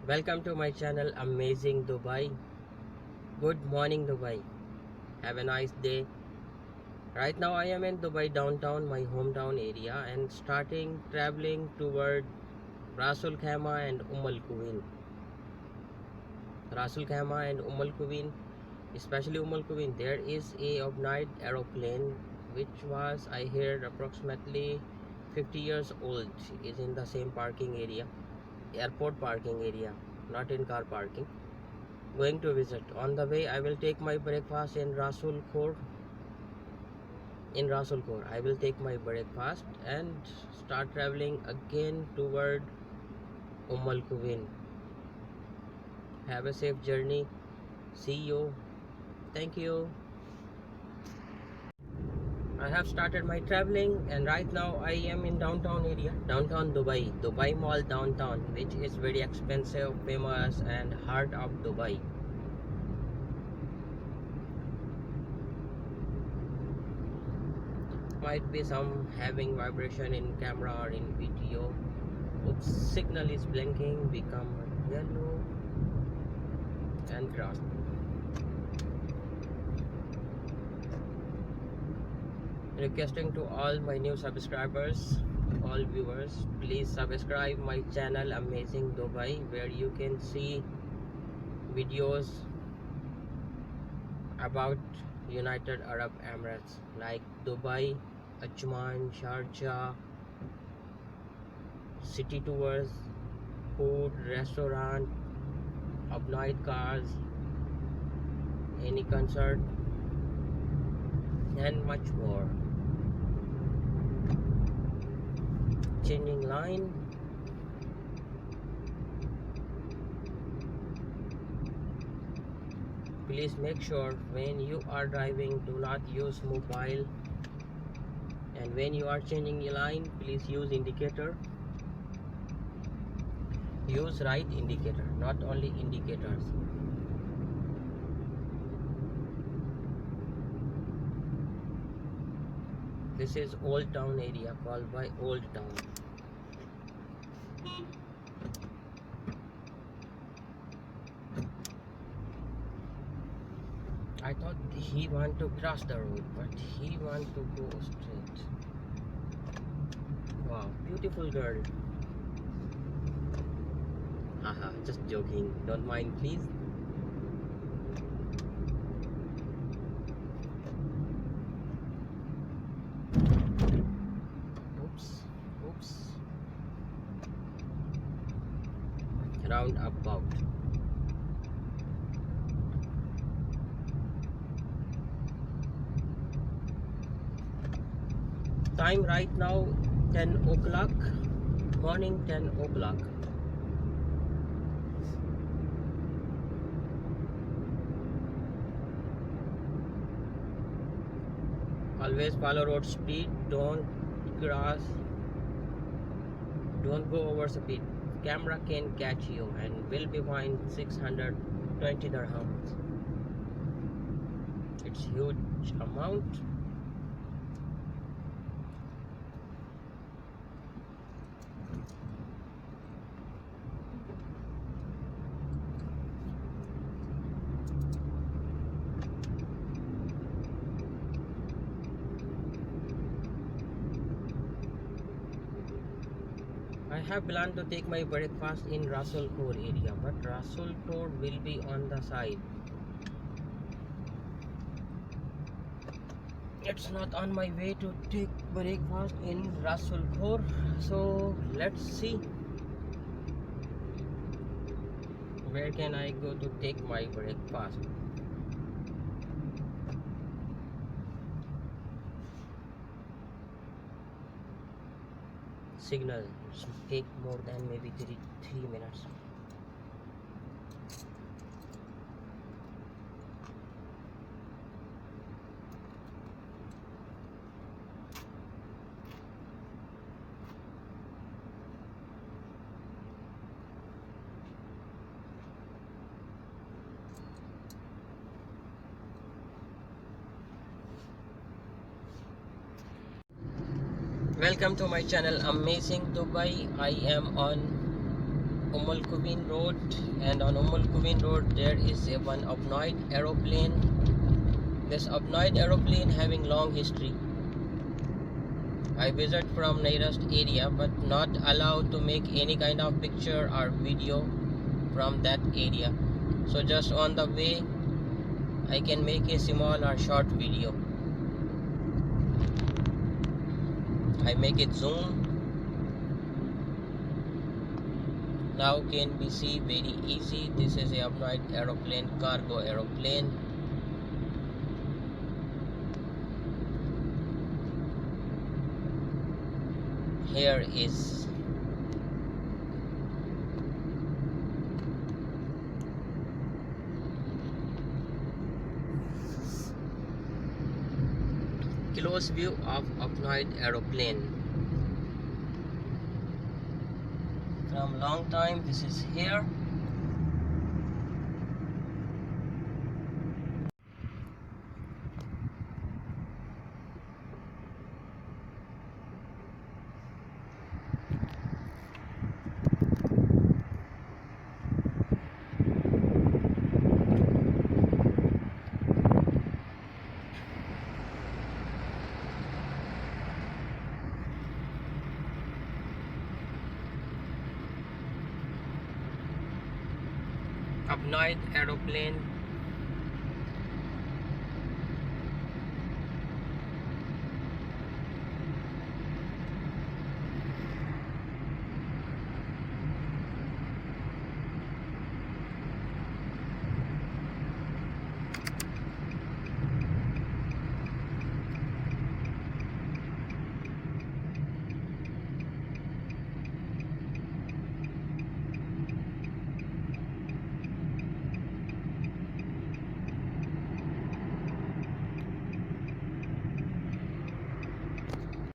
Welcome to my channel Amazing Dubai. Good morning Dubai. Have a nice day. Right now I am in Dubai downtown, my hometown area, and starting traveling toward Rasul Khama and Al Quwain. Rasul Khama and Al Quwain, especially Al Quwain, there is a overnight aeroplane which was I heard approximately 50 years old. Is in the same parking area, airport parking area, not in car parking. Going to visit. On the way, I will take my breakfast in Rasul Khor. In Rasul Khor, I will take my breakfast and start traveling again toward Al Quwain. Have a safe journey. See you. Thank you. I have started my traveling, and right now I am in downtown area, downtown Dubai, Dubai Mall downtown, which is very expensive, famous, and heart of Dubai. Might be some having vibration in camera or in video. Oops, signal is blinking, become yellow and cross. Requesting to all my new subscribers, all viewers, please subscribe my channel Amazing Dubai, where you can see videos about United Arab Emirates like Dubai, Ajman, Sharjah, city tours, food, restaurant, up-night cars, any concert, and much more. Changing line. Please make sure when you are driving, do not use mobile, and when you are changing your line, please use indicator. Use right indicator, not only indicators. This is Old Town area, called by Old Town. I thought he want to cross the road, but he want to go straight. Wow, beautiful girl. Haha, just joking. Don't mind, please. Oops, oops. Roundabout. Time right now 10 o'clock, morning 10 o'clock. Always follow road speed, don't cross, don't go over speed. Camera can catch you and will be fined 620 dirhams. It's huge amount. I have planned to take my breakfast in Rasul Khor area, but Rasul Khor will be on the side. It's not on my way to take breakfast in Rasul Khor, so let's see where can I go to take my breakfast. Signal take more than maybe three minutes. Welcome to my channel Amazing Dubai. I am on Umm Al Quwain Road, and on Umm Al Quwain Road there is a one apnoid aeroplane. This apnoid aeroplane having long history. I visit from nearest area but not allowed to make any kind of picture or video from that area. So just on the way I can make a small or short video. I make it zoom. Now can be see very easy. This is a apnoid aeroplane, cargo aeroplane. Here is close view of apnoid aeroplane. From long time this is here. Apnoid aeroplane